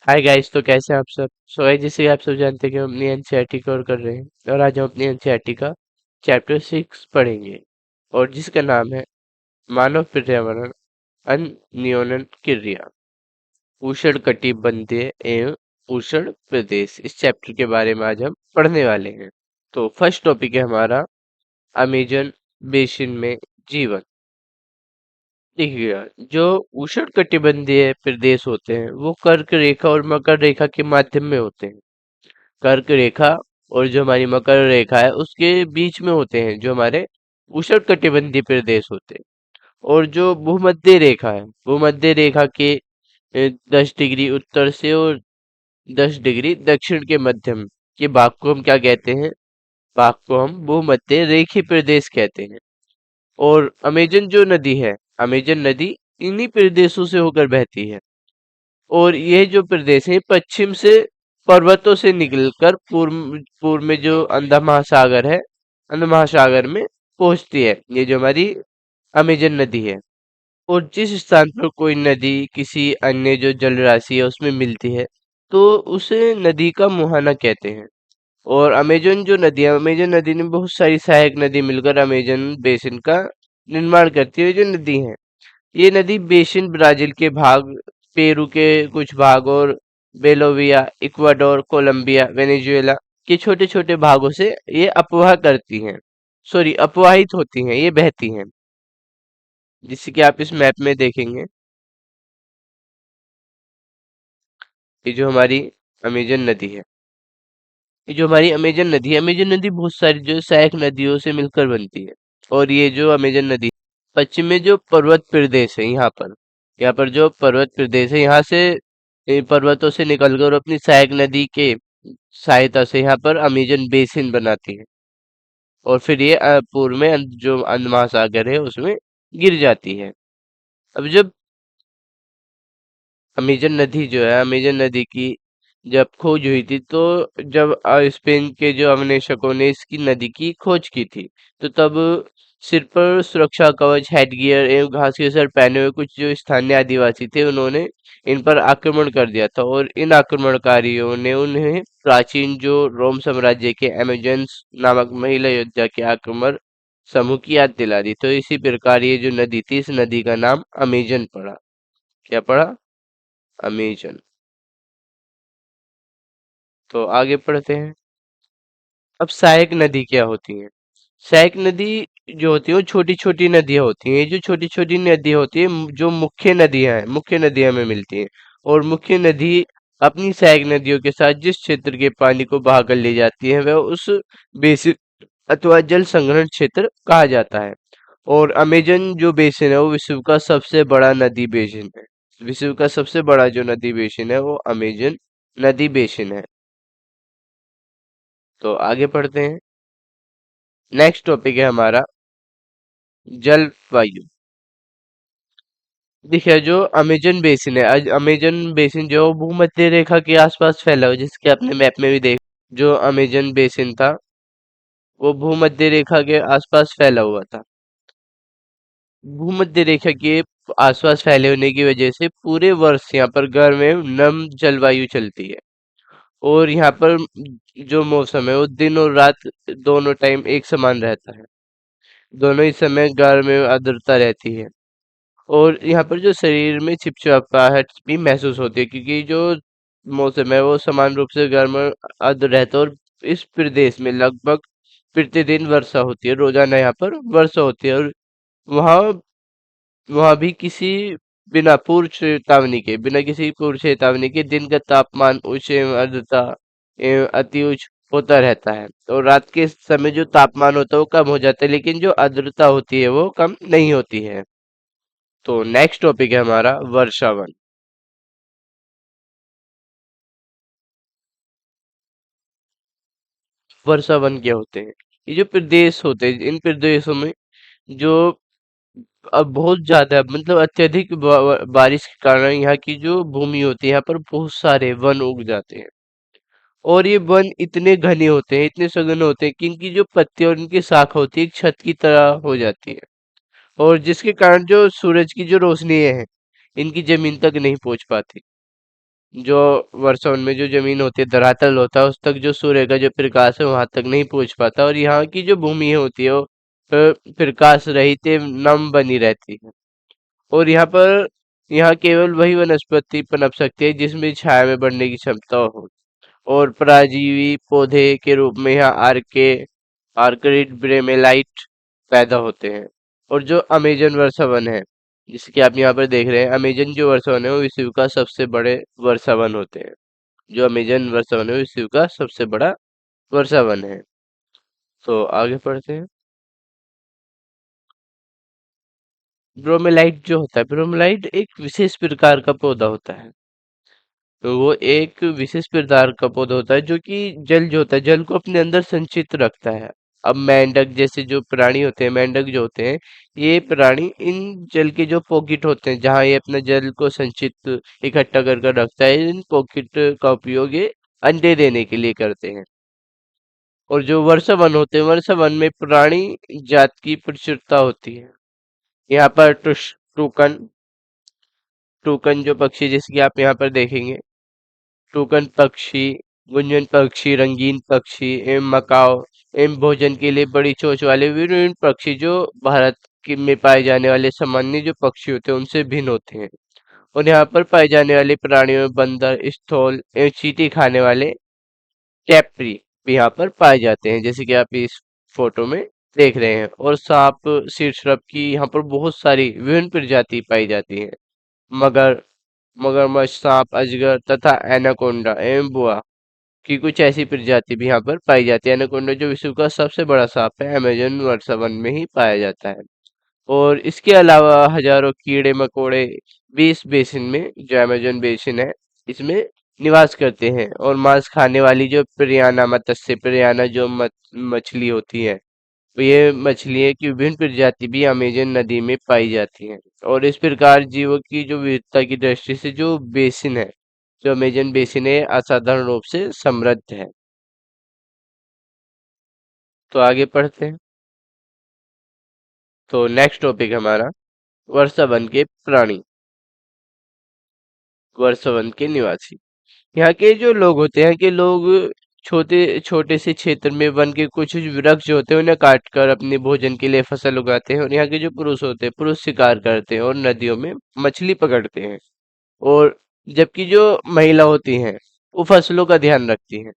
Hi guys, तो कैसे हैं आप सब। गाइस, जैसे कि आप सब जानते हैं कि हम अपनी एनसीईआरटी कवर कर रहे हैं और आज हम अपनी एनसीईआरटी का चैप्टर 6 पढ़ेंगे और जिसका नाम है मानव पर्यावरण अनियनन क्रिया उष्णकटिबंधीय एवं उष्ण प्रदेश। इस चैप्टर के बारे में आज हम पढ़ने वाले हैं। तो फर्स्ट टॉपिक है हमारा अमेजन बेसिन में जीवन। देखिएगा, जो उष्णकटिबंधीय प्रदेश होते हैं वो कर्क रेखा और मकर रेखा के माध्यम में होते हैं। कर्क रेखा और जो हमारी मकर रेखा है उसके बीच में होते हैं जो हमारे उष्णकटिबंधीय प्रदेश होते हैं। और जो भूमध्य रेखा है, भूमध्य रेखा के 10 डिग्री उत्तर से और 10 डिग्री दक्षिण के मध्यम के भाग को हम क्या कहते हैं? भाग को हम भूमध्य रेखीय प्रदेश कहते हैं। और अमेजन जो नदी है, अमेजन नदी इन्हीं प्रदेशों से होकर बहती है। और यह जो प्रदेश है पश्चिम से पर्वतों से निकलकर पूर्व पूर्व में जो अंधा महासागर है, अंध महासागर में पहुंचती है ये जो हमारी अमेजन नदी है। और जिस स्थान पर कोई नदी किसी अन्य जो जल राशि है उसमें मिलती है तो उसे नदी का मुहाना कहते हैं। और अमेजन जो नदी है, अमेजन नदी ने बहुत सारी सहायक नदी मिलकर अमेजन बेसिन का निर्माण करती है। ये जो नदी है, ये नदी बेसिन ब्राजील के भाग, पेरू के कुछ भाग और बेलोविया, इक्वाडोर, कोलंबिया, वेनेजुएला के छोटे छोटे भागों से ये अपवाह करती हैं, सॉरी अपवाहित होती हैं, ये बहती हैं। जिससे कि आप इस मैप में देखेंगे, ये जो हमारी अमेजन नदी है, ये जो हमारी अमेजन नदी है, अमेजन नदी बहुत सारी जो सहायक नदियों से मिलकर बनती है। और ये जो अमेजन नदी पश्चिम में जो पर्वत प्रदेश है, यहाँ पर जो पर्वत प्रदेश है, यहाँ से पर्वतों से निकलकर अपनी सहायक नदी के सहायता से यहाँ पर अमेजन बेसिन बनाती है। और फिर ये पूर्व में जो अंध महासागर है उसमें गिर जाती है। अब जब अमेजन नदी जो है, अमेजन नदी की जब खोज हुई थी तो जब स्पेन के जो अन्वेषकों ने इसकी नदी की खोज की थी तो तब सिर पर सुरक्षा कवच, हेडगियर एवं घास के सर पहने हुए कुछ जो स्थानीय आदिवासी थे उन्होंने इन पर आक्रमण कर दिया था। और इन आक्रमणकारियों ने उन्हें प्राचीन जो रोम साम्राज्य के अमेजन्स नामक महिला योद्धा के आक्रमण समूह की याद दिला दी। तो इसी प्रकार ये जो नदी थी, इस नदी का नाम अमेजन पड़ा। क्या पड़ा? अमेजन। तो आगे पढ़ते हैं। अब सहायक नदी क्या होती है? सहायक नदी जो होती है वो छोटी छोटी नदियां होती हैं। ये जो छोटी छोटी नदियां होती है जो मुख्य नदियां हैं, मुख्य नदियां में मिलती हैं। और मुख्य नदी अपनी सहायक नदियों के साथ जिस क्षेत्र के पानी को बहाकर ले जाती है वह उस बेसिन अथवा जल संग्रहण क्षेत्र कहा जाता है। और अमेजन जो बेसिन है वो विश्व का सबसे बड़ा नदी बेसिन है। विश्व का सबसे बड़ा जो नदी बेसिन है वो अमेजन नदी बेसिन है। तो आगे पढ़ते हैं। नेक्स्ट टॉपिक है हमारा जलवायु। देखिए, जो अमेजन बेसिन है, अमेजन बेसिन जो भूमध्य रेखा के आसपास फैला हुआ है, जिसके आपने मैप में भी देख, जो अमेजन बेसिन था वो भूमध्य रेखा के आसपास फैला हुआ था। भूमध्य रेखा के आसपास फैले होने की वजह से पूरे वर्ष यहाँ पर गर्म एवं नम जलवायु चलती है। और यहाँ पर जो मौसम है वो दिन और रात दोनों टाइम एक समान रहता है। दोनों ही समय गर्म एवं आर्द्रता रहती है। और यहाँ पर जो शरीर में चिपचिपाहट भी महसूस होती है क्योंकि जो मौसम है वो समान रूप से गर्म और आर्द्र रहता है। और इस प्रदेश में लगभग प्रतिदिन वर्षा होती है, रोजाना यहाँ पर वर्षा होती है। और वहाँ वहाँ भी बिना किसी पूर्व चेतावनी के दिन का तापमान उच्च एवं आर्द्रता एवं अति उच्च होता रहता है। और रात के समय जो तापमान होता है वो कम हो जाता है, लेकिन जो आर्द्रता होती है वो कम नहीं होती है। तो नेक्स्ट टॉपिक है हमारा वर्षावन। वर्षावन क्या होते हैं? ये जो प्रदेश होते हैं, इन प्रदेशों में जो अब बहुत ज्यादा मतलब अत्यधिक बारिश के कारण यहाँ की जो भूमि होती है यहाँ पर बहुत सारे वन उग जाते हैं। और ये वन इतने घने होते हैं, इतने सघन होते हैं कि इनकी जो पत्ती और इनकी शाखा होती है एक छत की तरह हो जाती है। और जिसके कारण जो सूरज की जो रोशनी है इनकी जमीन तक नहीं पहुंच पाती। जो वर्षावन में जो जमीन होती है, धरातल होता है, उस तक जो सूर्य का जो प्रकाश है वहां तक नहीं पहुंच पाता, और यहाँ की जो भूमि होती है वो प्रकाश रहित एवं नम बनी रहती है। और यहाँ केवल वही वनस्पति पनप सकती है जिसमें छाया में बढ़ने की क्षमता हो। और पराजीवी पौधे के रूप में यहाँ आर्किड ब्रेमेलाइट पैदा होते हैं। और जो अमेजन वर्षावन है, जिसके कि आप यहाँ पर देख रहे हैं, अमेजन जो वर्षावन है वो विश्व का सबसे बड़े वर्षावन होते हैं। जो अमेजन वर्षावन है वो विश्व का सबसे बड़ा वर्षावन है। तो आगे पढ़ते हैं। ब्रोमेलाइट जो होता है, ब्रोमेलाइट एक विशेष प्रकार का पौधा होता है। तो वो एक विशेष प्रकार का पौधा होता है जो कि जल जो होता है, जल को अपने अंदर संचित रखता है। अब मेंढक जैसे जो प्राणी होते हैं, मेंढक जो होते हैं, ये प्राणी इन जल के जो पॉकेट होते हैं जहाँ ये अपना जल को संचित इकट्ठा कर कर रखता है, इन पॉकेट का उपयोग ये अंडे देने के लिए करते हैं। और जो वर्षावन होते हैं, वर्षावन में प्राणी जात की प्रचुरता होती है। यहाँ पर टूकन टूकन जो पक्षी, जैसे कि आप यहाँ पर देखेंगे, टूकन पक्षी, गुंजन पक्षी, रंगीन पक्षी एवं मकाओ एवं भोजन के लिए बड़ी चोंच वाले विभिन्न पक्षी जो भारत में पाए जाने वाले सामान्य जो पक्षी होते हैं उनसे भिन्न होते हैं। और यहाँ पर पाए जाने वाले प्राणियों में बंदर, स्थोल एवं चींटी खाने वाले कैप्री भी यहाँ पर पाए जाते हैं, जैसे कि आप इस फोटो में देख रहे हैं। और सांप, शीर्षरप की यहाँ पर बहुत सारी विभिन्न प्रजाति पाई जाती है। मगर मगरमच्छ, सांप, अजगर तथा एनाकोंडा एवं बुआ की कुछ ऐसी प्रजाति भी यहाँ पर पाई जाती है। एनाकोंडा जो विश्व का सबसे बड़ा सांप है, अमेजन वर्षावन में ही पाया जाता है। और इसके अलावा हजारों कीड़े मकोड़े भी इस बेसिन में, जो अमेजन बेसिन है, इसमें निवास करते हैं। और मांस खाने वाली जो पिरियाना मत्स्य पिरियाना जो मछली होती है, तो ये मछलियों की विभिन्न प्रजाति भी अमेजन नदी में पाई जाती हैं। और इस प्रकार जीवों की जो विविधता की दृष्टि से जो बेसिन है, जो अमेजन बेसिन है, असाधारण रूप से समृद्ध है। तो आगे पढ़ते हैं। तो नेक्स्ट टॉपिक हमारा वर्षावन के प्राणी, वर्षावन के निवासी। यहाँ के जो लोग होते हैं, कि लोग छोटे छोटे से क्षेत्र में वन के कुछ वृक्ष जो होते हैं उन्हें काट कर अपने भोजन के लिए फसल उगाते हैं। और यहाँ के जो पुरुष होते हैं, पुरुष शिकार करते हैं और नदियों में मछली पकड़ते हैं। और जबकि जो महिला होती हैं वो फसलों का ध्यान रखती हैं।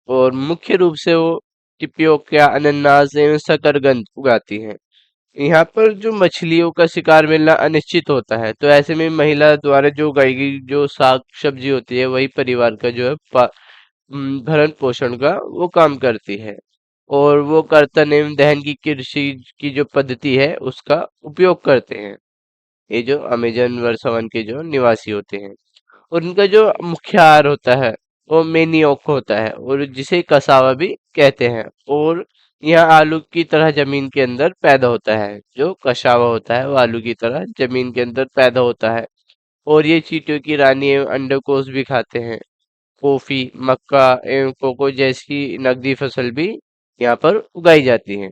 और मुख्य रूप से वो टिपियोका, अनन्नास एवं शकरकंद उगाती हैं। यहाँ पर जो मछलियों का शिकार मिलना अनिश्चित होता है, तो ऐसे में महिला द्वारा जो उगाई गई जो साग सब्जी होती है वही परिवार का जो है भरण पोषण का वो काम करती है। और वो कर्तन एवं दहन की कृषि की जो पद्धति है उसका उपयोग करते हैं, ये जो अमेजन वर्षावन के जो निवासी होते हैं। और इनका जो मुख्य आहार होता है वो मेनियोक होता है, और जिसे कसावा भी कहते हैं। और यह आलू की तरह जमीन के अंदर पैदा होता है। जो कसावा होता है वो आलू की तरह जमीन के अंदर पैदा होता है। और ये चींटियों की रानी एवं अंडकोष भी खाते हैं। कॉफी, मक्का एवं कोको जैसी नकदी फसल भी यहाँ पर उगाई जाती है।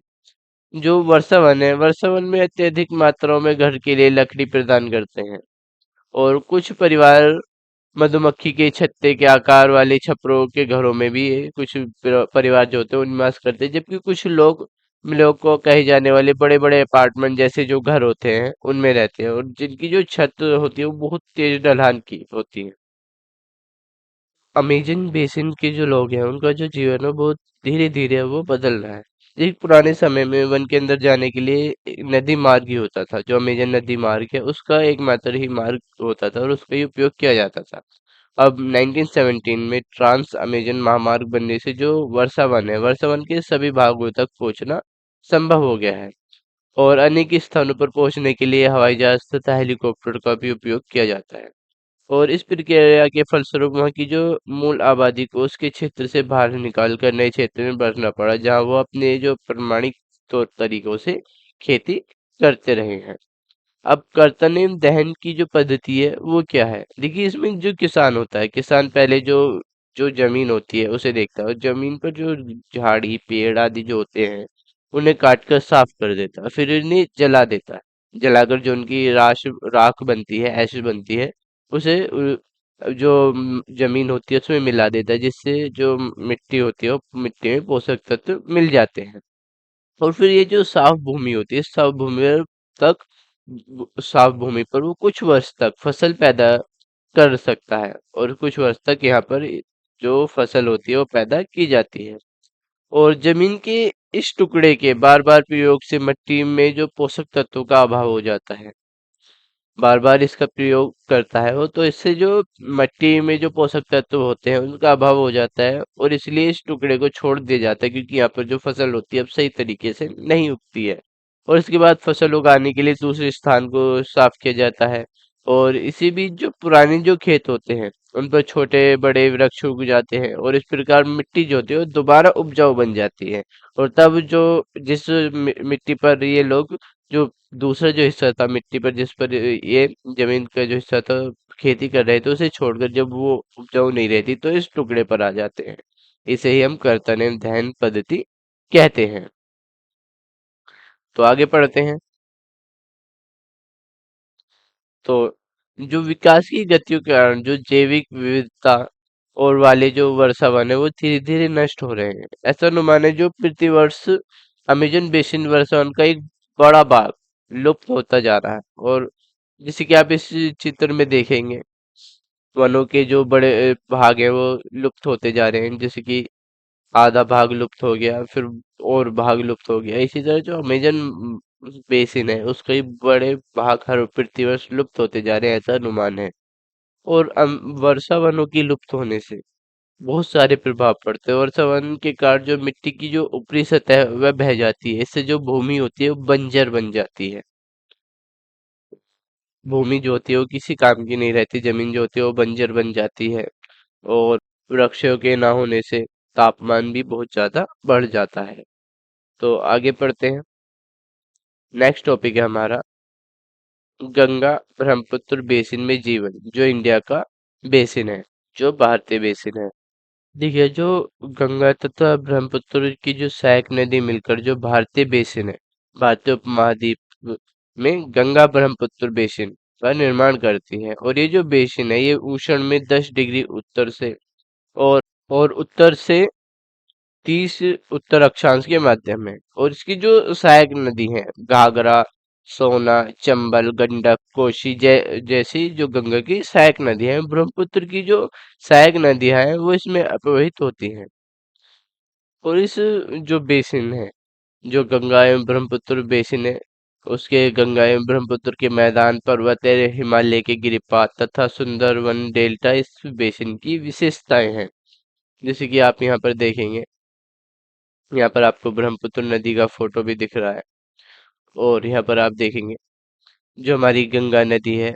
जो वर्षावन है, वर्षावन में अत्यधिक मात्राओं में घर के लिए लकड़ी प्रदान करते हैं। और कुछ परिवार मधुमक्खी के छत्ते के आकार वाले छपरों के घरों में भी कुछ परिवार जो होते हैं वो निवास करते हैं। जबकि कुछ लोग को कहे जाने वाले बड़े बड़े अपार्टमेंट जैसे जो घर होते हैं उनमें रहते हैं, और जिनकी जो छत होती है वो बहुत तेज ढलान की होती है। अमेजन बेसिन के जो लोग हैं उनका जो जीवन है बहुत धीरे धीरे वो बदल रहा है। एक पुराने समय में वन के अंदर जाने के लिए एक नदी मार्ग ही होता था, जो अमेजन नदी मार्ग है उसका एकमात्र ही मार्ग होता था और उसका ही उपयोग किया जाता था। अब 1917 में ट्रांस अमेजन महामार्ग बनने से जो वर्षावन है, वर्षावन के सभी भागों तक पहुंचना संभव हो गया है। और अनेक स्थानों पर पहुंचने के लिए हवाई जहाज तथा हेलीकॉप्टर का भी उपयोग किया जाता है। और इस प्रक्रिया के फलस्वरूप वहाँ की जो मूल आबादी को उसके क्षेत्र से बाहर निकाल कर नए क्षेत्र में बढ़ना पड़ा, जहाँ वो अपने जो प्रमाणिक तौर तरीकों से खेती करते रहे हैं। अब कर्तन एवं दहन की जो पद्धति है वो क्या है? देखिए, इसमें जो किसान होता है, किसान पहले जो जो जमीन होती है उसे देखता है, और जमीन पर जो झाड़ी पेड़ आदि जो होते हैं उन्हें काट कर साफ कर देता है, फिर इन्हें जला देता है। जलाकर जो उनकी राख बनती है, ऐश बनती है, उसे जो जमीन होती है उसमें मिला देता है, जिससे जो मिट्टी होती है वो मिट्टी में पोषक तत्व मिल जाते हैं। और फिर ये जो साफ भूमि होती है, साफ भूमि तक साफ भूमि पर वो कुछ वर्ष तक फसल पैदा कर सकता है, और कुछ वर्ष तक यहाँ पर जो फसल होती है वो पैदा की जाती है। और जमीन के इस टुकड़े के बार बार प्रयोग से मिट्टी में जो पोषक तत्वों का अभाव हो जाता है, बार बार इसका प्रयोग करता है वो, तो इससे जो मिट्टी में जो पोषक तत्व होते हैं उनका अभाव हो जाता है, और इसलिए इस टुकड़े को छोड़ दिया जाता है, क्योंकि यहाँ पर जो फसल होती है अब सही तरीके से नहीं उगती है। और इसके बाद फसल उगाने के लिए दूसरे स्थान को साफ किया जाता है। और इसी बीच जो पुराने जो खेत होते हैं उन पर छोटे बड़े वृक्ष उग जाते हैं, और इस प्रकार मिट्टी जो होती है वो दोबारा उपजाऊ बन जाती है। और तब जो जिस मिट्टी पर ये लोग जो दूसरा जो हिस्सा था मिट्टी पर, जिस पर ये जमीन का जो हिस्सा था खेती कर रहे थे, उसे छोड़कर जब वो उपजाऊ नहीं रहती तो इस टुकड़े पर आ जाते हैं। इसे ही हम कर्तन ध्यान पद्धति कहते हैं। तो आगे पढ़ते हैं। तो जो विकास की गतियों के कारण जो जैविक विविधता और वाले जो वर्षावन है वो धीरे धीरे नष्ट हो रहे हैं। ऐसा अनुमान है जो प्रतिवर्ष अमेजन बेसिन वर्षावन का एक बड़ा भाग लुप्त होता जा रहा है। और जैसे कि आप इस चित्र में देखेंगे, वनों के जो बड़े भाग हैं वो लुप्त होते जा रहे हैं। जैसे कि आधा भाग लुप्त हो गया, फिर और भाग लुप्त हो गया। इसी तरह जो अमेजन बेसिन है उसके ही बड़े भाग हर प्रतिवर्ष लुप्त होते जा रहे हैं, ऐसा अनुमान है। और वर्षा वनों की लुप्त होने से बहुत सारे प्रभाव पड़ते हैं। वर्षा वन के कारण जो मिट्टी की जो ऊपरी सतह है वह बह जाती है। इससे जो भूमि होती है वो बंजर बन जाती है। भूमि जो होती है वो किसी काम की नहीं रहती, जमीन जो होती है वो बंजर बन जाती है। और वृक्षों के ना होने से तापमान भी बहुत ज्यादा बढ़ जाता है। तो आगे पढ़ते हैं। नेक्स्ट टॉपिक है हमारा गंगा ब्रह्मपुत्र बेसिन में जीवन, जो इंडिया का बेसिन है, जो भारतीय बेसिन है। देखिए, जो गंगा तथा ब्रह्मपुत्र की जो सहायक नदी मिलकर जो भारतीय बेसिन है, भारतीय उपमहाद्वीप में गंगा ब्रह्मपुत्र बेसिन का निर्माण करती है। और ये जो बेसिन है ये उष्ण में 10 डिग्री उत्तर से और उत्तर से 30 उत्तर अक्षांश के माध्यम में। और इसकी जो सहायक नदी है घाघरा, सोना, चंबल, गंडक, कोसी जैसी जो गंगा की सहायक नदी है, ब्रह्मपुत्र की जो सहायक नदियां हैं वो इसमें अपवहित होती हैं। और इस जो बेसिन है, जो गंगा एवं ब्रह्मपुत्र बेसिन है, उसके गंगा एवं ब्रह्मपुत्र के मैदान, पर्वत, हिमालय के गिरिपात तथा सुंदर वन डेल्टा इस बेसिन की विशेषताएं हैं। जैसे कि आप यहाँ पर देखेंगे, यहाँ पर आपको ब्रह्मपुत्र नदी का फोटो भी दिख रहा है। और यहाँ पर आप देखेंगे जो हमारी गंगा नदी है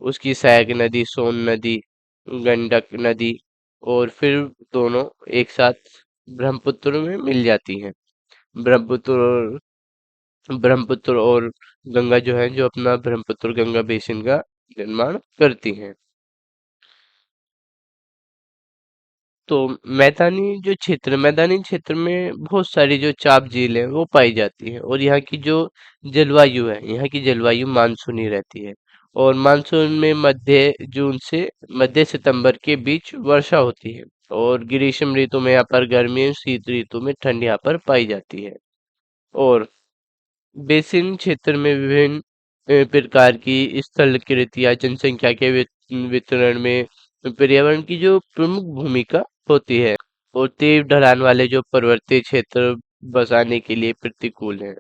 उसकी सहायक नदी सोन नदी, गंडक नदी, और फिर दोनों एक साथ ब्रह्मपुत्र में मिल जाती हैं। ब्रह्मपुत्र ब्रह्मपुत्र और गंगा जो है, जो अपना ब्रह्मपुत्र गंगा बेसिन का निर्माण करती हैं। तो मैदानी क्षेत्र में बहुत सारी जो चाप झील है वो पाई जाती है। और यहाँ की जो जलवायु है, यहाँ की जलवायु मानसूनी रहती है। और मानसून में मध्य जून से मध्य सितंबर के बीच वर्षा होती है। और ग्रीष्म ऋतु में यहाँ पर गर्मी और शीत ऋतु में ठंड यहाँ पर पाई जाती है। और बेसिन क्षेत्र में विभिन्न प्रकार की स्थलकृत या जनसंख्या के वितरण में पर्यावरण की जो प्रमुख भूमिका होती है। और तीव्र ढलान वाले जो पर्वतीय क्षेत्र बसाने के लिए प्रतिकूल हैं।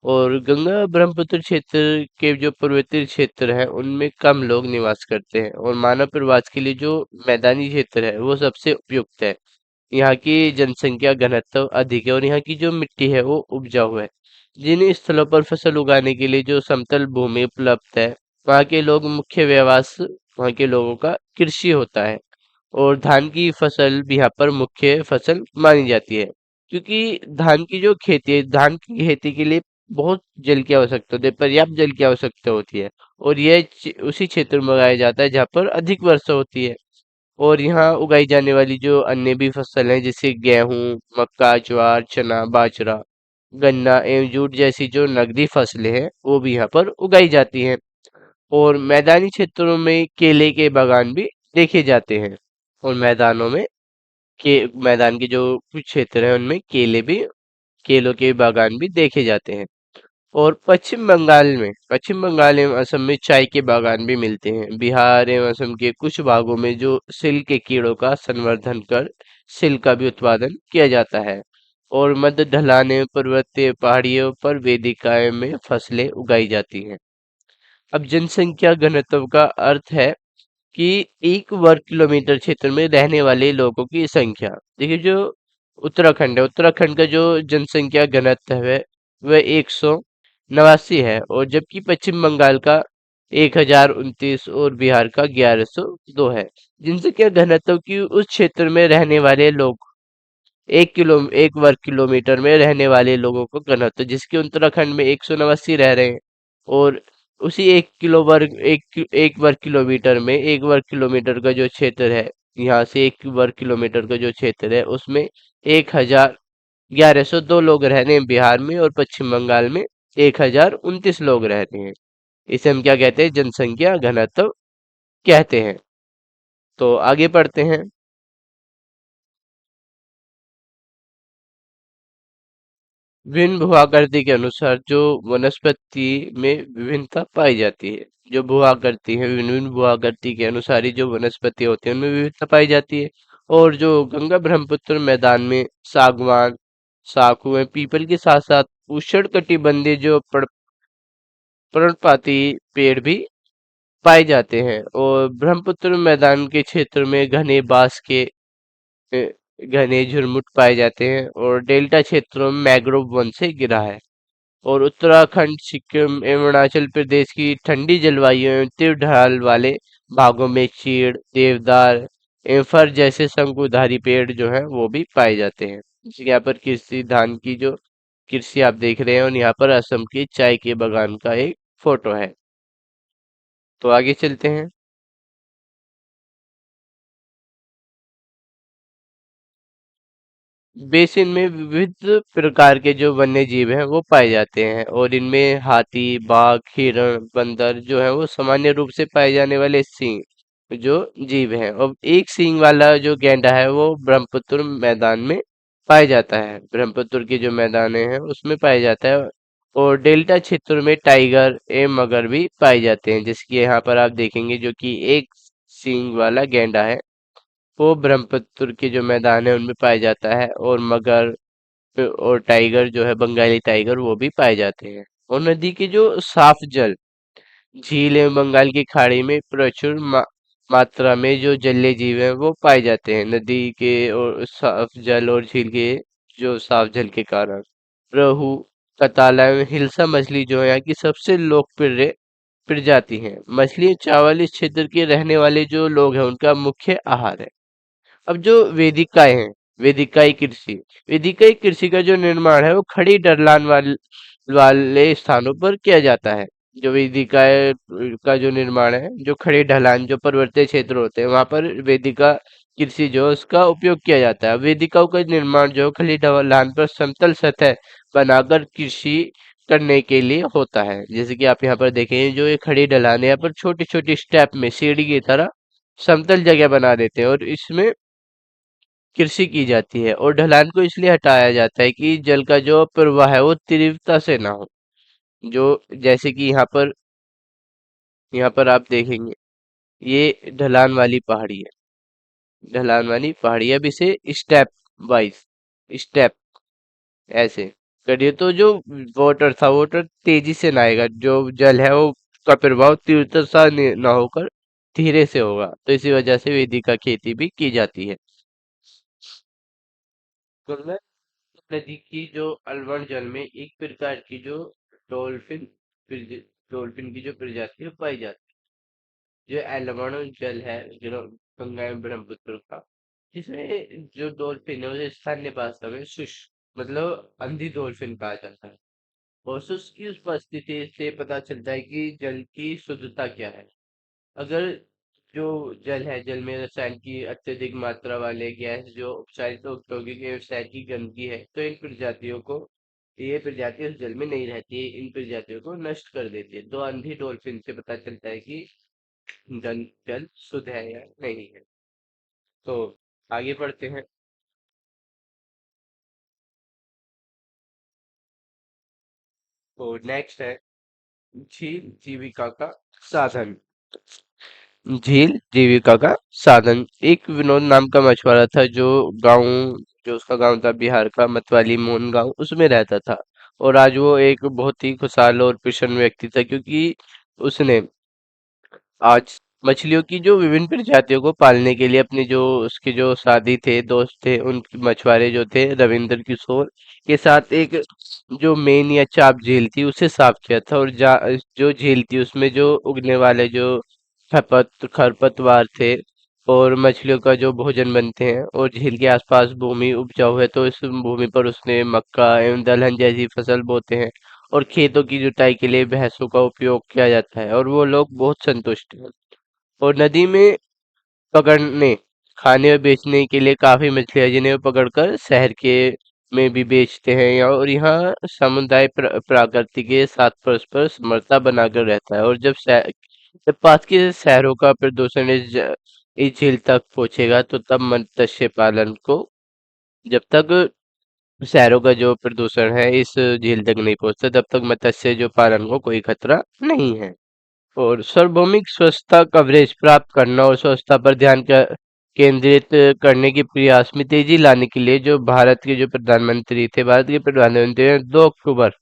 और गंगा ब्रह्मपुत्र क्षेत्र के जो पर्वतीय क्षेत्र हैं उनमें कम लोग निवास करते हैं। और मानव प्रवास के लिए जो मैदानी क्षेत्र है वो सबसे उपयुक्त है। यहाँ की जनसंख्या घनत्व अधिक है, और यहाँ की जो मिट्टी है वो उपजाऊ है। जिन स्थलों पर फसल उगाने के लिए जो समतल भूमि उपलब्ध है, वहाँ के लोग मुख्य व्यवसाय वहाँ के लोगों का कृषि होता है। और धान की फसल भी यहाँ पर मुख्य फसल मानी जाती है, क्योंकि धान की खेती के लिए बहुत जल की आवश्यकता होती है, पर्याप्त जल की आवश्यकता होती है। और यह उसी क्षेत्र में उगाया जाता है जहाँ पर अधिक वर्षा होती है। और यहाँ उगाई जाने वाली जो अन्य भी फसल हैं, जैसे गेहूं, मक्का, ज्वार, चना, बाजरा, गन्ना एवं जूट जैसी जो नगदी फसलें हैं वो भी यहाँ पर उगाई जाती हैं। और मैदानी क्षेत्रों में केले के बागान भी देखे जाते हैं। और मैदानों में के मैदान के जो कुछ क्षेत्र है उनमें केलों के बागान भी देखे जाते हैं। और पश्चिम बंगाल एवं असम में चाय के बागान भी मिलते हैं। बिहार एवं असम के कुछ भागों में जो सिल्क के कीड़ों का संवर्धन कर सिल्क का भी उत्पादन किया जाता है। और मध्य ढलान एवं पर्वतीय पहाड़ियों पर वेदिकाएं में फसलें उगाई जाती हैं। अब जनसंख्या घनत्व का अर्थ है कि एक वर्ग किलोमीटर क्षेत्र में रहने वाले लोगों की संख्या। देखिए जो उत्तराखंड का जो जनसंख्या घनत्व है वह 189 है, और जबकि पश्चिम बंगाल का 1029 और बिहार का 1102 है। जनसंख्या घनत्व की उस क्षेत्र में रहने वाले लोग एक वर्ग किलोमीटर में रहने वाले लोगों को घनत्व, जिसके उत्तराखंड में 189 रह रहे हैं, और उसी एक वर्ग किलोमीटर में एक वर्ग किलोमीटर का जो क्षेत्र है, यहाँ से एक वर्ग किलोमीटर का जो क्षेत्र है उसमें 1102 लोग रह रहे हैं बिहार में, और पश्चिम बंगाल में 1029 लोग रहते हैं। इसे हम क्या कहते हैं? जनसंख्या घनत्व कहते हैं। तो आगे पढ़ते हैं। विभिन्न भू-आकृति के अनुसार जो वनस्पति में विभिन्नता पाई जाती है। जो भू-आकृति है, विभिन्न भू-आकृति के अनुसार ही जो वनस्पति होते हैं उनमें विविधता पाई जाती है। और जो गंगा ब्रह्मपुत्र मैदान में सागवान, साखू एवं पीपल के साथ साथ उष्णकटिबंधीय जो पर्णपाती पेड़ भी पाए जाते हैं। और ब्रह्मपुत्र मैदान के क्षेत्र में अ, घने झुरमुट पाए जाते हैं, और डेल्टा क्षेत्रों में मैंग्रोव वन से घिरा है। और उत्तराखंड, सिक्किम एवं अरुणाचल प्रदेश की ठंडी जलवायु एवं तीव्र ढाल वाले भागों में चीड़, देवदार एवं फर जैसे शंकुधारी पेड़ जो हैं वो भी पाए जाते हैं। जैसे कि यहाँ पर धान की जो कृषि आप देख रहे हैं, और यहाँ पर असम की चाय के बागान का एक फोटो है। तो आगे चलते हैं। बेसिन में विविध प्रकार के जो वन्य जीव हैं वो पाए जाते हैं, और इनमें हाथी, बाघ, हिरण, बंदर जो है वो सामान्य रूप से पाए जाने वाले सींग जो जीव हैं। और एक सींग वाला जो गैंडा है वो ब्रह्मपुत्र मैदान में पाया जाता है। ब्रह्मपुत्र के जो मैदाने हैं उसमें पाया जाता है। और डेल्टा क्षेत्र में टाइगर एवं मगर भी पाए जाते हैं, जैसे कि यहाँ पर आप देखेंगे जो कि एक सींग वाला गैंडा है वो ब्रह्मपुत्र के जो मैदान है उनमें पाया जाता है। और मगर और टाइगर जो है, बंगाली टाइगर, वो भी पाए जाते हैं। और नदी के जो साफ जल, झील एवं बंगाल की खाड़ी में प्रचुर मात्रा में जो जलीय जीव हैं वो पाए जाते हैं। नदी के और साफ जल और झील के जो साफ जल के कारण रोहू, कताला एवं हिल्सा मछली जो है यहाँ की सबसे लोकप्रिय प्रजाति है। मछली चावल इस क्षेत्र के रहने वाले जो लोग हैं उनका मुख्य आहार है। अब जो वेदिकाएं हैं, वेदिकाई कृषि वेदिकाई कृषि का जो निर्माण है वो खड़ी ढलान वाले स्थानों पर किया जाता है। जो वेदिकाएं का जो निर्माण है, जो खड़ी ढलान जो पर्वतीय क्षेत्र होते हैं वहां पर वेदिका कृषि जो है, उसका उपयोग किया जाता है। वेदिकाओं का निर्माण जो खड़ी ढलान पर समतल सतह बनाकर कृषि करने के लिए होता है। जैसे कि आप यहाँ पर देखें, जो ये खड़ी ढलान है यहाँ पर छोटी छोटी स्टेप में सीढ़ी की तरह समतल जगह बना देते हैं, और इसमें कृषि की जाती है। और ढलान को इसलिए हटाया जाता है कि जल का जो प्रवाह है वो तीव्रता से ना हो। जो जैसे कि यहाँ पर आप देखेंगे, ये ढलान वाली पहाड़ी है। अब इसे स्टेप वाइज स्टेप ऐसे करिए तो जो वाटर तेजी से ना आएगा, जो जल है वो का प्रभाव तीव्रता सा ना होकर धीरे से होगा। तो इसी वजह से वेदिका खेती भी की जाती है। गंगा नदी की जो अलवण जल में एक प्रकार की जो डॉल्फिन डॉल्फिन की जो प्रजाति है पाई जाती है। जो अलवण जल है जो गंगा एवं ब्रह्मपुत्र का, जिसमें जो डॉल्फिन है उसे स्थानीय भाषा में शुष्क मतलब अंधी डॉल्फिन कहा जाता है। और शुष्क की उपस्थिति से पता चलता है कि जल की शुद्धता क्या है। अगर जो जल है, जल में रसायन की अत्यधिक मात्रा वाले गैस जो उपचारित औद्योगिक व्यवसाय की गंदगी है, तो ये प्रजाति उस जल में नहीं रहती है, इन प्रजातियों को नष्ट कर देती है। तो अंधी डॉल्फिन से पता चलता है कि जल शुद्ध है या नहीं है। तो आगे बढ़ते हैं। तो नेक्स्ट है झील जीविका का साधन। झील जीविका का साधन। एक विनोद नाम का मछुआरा था गांव जो उसका गांव था बिहार का मतवाली मोहन गांव, उसमें रहता था। और आज वो एक बहुत ही खुशहाल और प्रसन्न व्यक्ति था, क्योंकि उसने आज मछलियों की जो विभिन्न प्रजातियों को पालने के लिए अपने जो उसके जो साथी थे, दोस्त थे, उनके मछुआरे जो थे रविंद्र किशोर के साथ एक जो मेन या चाप झील थी उसे साफ किया था। और जो झील थी उसमें जो उगने वाले जो खरपतवार थे और मछलियों का जो भोजन बनते हैं, और झील के आसपास भूमि उपजाऊ है तो इस भूमि पर उसने मक्का एवं दलहन जैसी फसल बोते हैं। और खेतों की जुताई के लिए भैंसों का उपयोग किया जाता है, और वो लोग बहुत संतुष्ट हैं। और नदी में पकड़ने, खाने और बेचने के लिए काफी मछलियां जिन्हें वो पकड़कर शहर के में भी बेचते हैं। और यहाँ समुदाय प्रकृति के साथ परस्पर समरसता बनाकर रहता है। और जब पास के शहरों का प्रदूषण इस झील तक पहुंचेगा तो तब मत्स्य पालन को, जब तक शहरों का जो प्रदूषण है इस झील तक नहीं पहुंचता तब तक मत्स्य जो पालन को कोई खतरा नहीं है। और सार्वभौमिक स्वच्छता कवरेज प्राप्त करना और स्वच्छता पर केंद्रित करने के प्रयास में तेजी लाने के लिए जो भारत के प्रधानमंत्री ने 2 अक्टूबर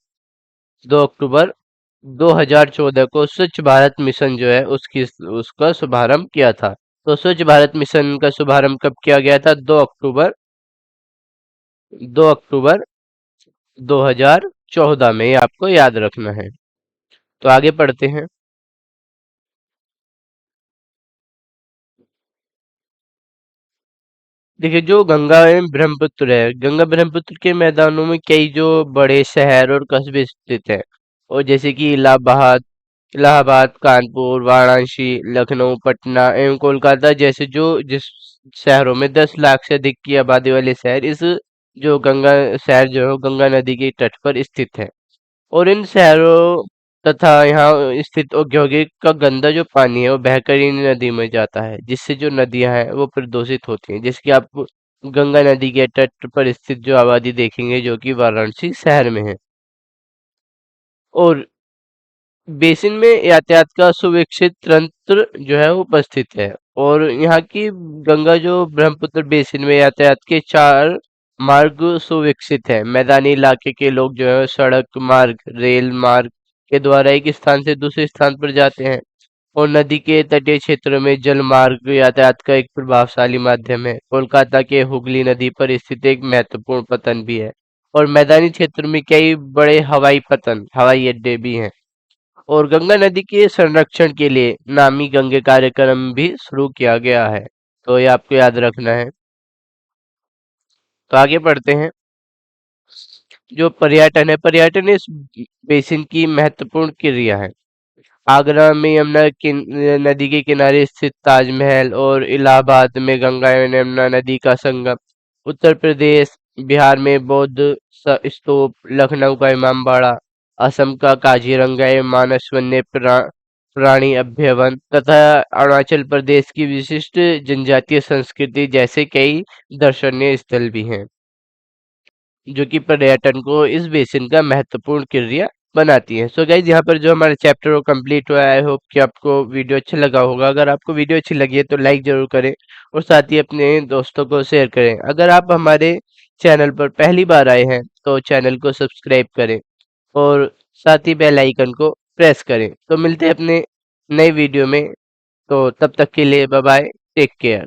2014 को स्वच्छ भारत मिशन जो है उसका शुभारंभ किया था। तो स्वच्छ भारत मिशन का शुभारंभ कब किया गया था? 2 अक्टूबर 2014 में, ये आपको याद रखना है। तो आगे पढ़ते हैं। देखिए जो गंगा एवं ब्रह्मपुत्र है, गंगा ब्रह्मपुत्र के मैदानों में कई जो बड़े शहर और कस्बे स्थित हैं। और जैसे कि इलाहाबाद, कानपुर, वाराणसी, लखनऊ, पटना एवं कोलकाता जैसे जिस शहरों में 10 लाख से अधिक की आबादी वाले शहर इस जो गंगा शहर जो है वो गंगा नदी के तट पर स्थित है। और इन शहरों तथा यहाँ स्थित औद्योगिक का गंदा जो पानी है वो बहकर इन नदी में जाता है, जिससे जो नदियां हैं वो प्रदूषित होती हैं। जिसकी आप गंगा नदी के तट पर स्थित जो आबादी देखेंगे जो कि वाराणसी शहर में है। और बेसिन में यातायात का सुविकसित तंत्र जो है वो उपस्थित है। और यहाँ की गंगा जो ब्रह्मपुत्र बेसिन में यातायात के 4 मार्ग सुविकसित है। मैदानी इलाके के लोग जो है सड़क मार्ग, रेल मार्ग के द्वारा एक स्थान से दूसरे स्थान पर जाते हैं। और नदी के तटीय क्षेत्रों में जल मार्ग यातायात का एक प्रभावशाली माध्यम है। कोलकाता के हुगली नदी पर स्थित एक महत्वपूर्ण पतन भी है। और मैदानी क्षेत्र में कई बड़े हवाई अड्डे भी हैं। और गंगा नदी के संरक्षण के लिए नामी गंगे कार्यक्रम भी शुरू किया गया है। तो ये आपको याद रखना है। तो आगे बढ़ते हैं। जो पर्यटन है, पर्यटन इस बेसिन की महत्वपूर्ण क्रिया है। आगरा में नदी के किनारे स्थित ताजमहल, और इलाहाबाद में गंगा एवं यमुना नदी का संगम, उत्तर प्रदेश बिहार में बौद्ध स्तूप, लखनऊ का इमामबाड़ा, असम का काजीरंगा एवं मानस प्राणी अभ्यावन, तथा अरुणाचल प्रदेश की विशिष्ट जनजातीय संस्कृति जैसे कई दर्शनीय स्थल भी हैं, जो कि पर्यटन को इस बेसिन का महत्वपूर्ण क्रिया बनाती है। सो गाइज यहाँ पर जो हमारा चैप्टर वो कंप्लीट हुआ है। आई होप कि आपको वीडियो अच्छा लगा होगा। अगर आपको वीडियो अच्छी लगी है तो लाइक जरूर करें, और साथ ही अपने दोस्तों को शेयर करें। अगर आप हमारे चैनल पर पहली बार आए हैं तो चैनल को सब्सक्राइब करें, और साथ ही बेल आइकन को प्रेस करें। तो मिलते हैं अपने नए वीडियो में। तो तब तक के लिए बाय बाय, टेक केयर।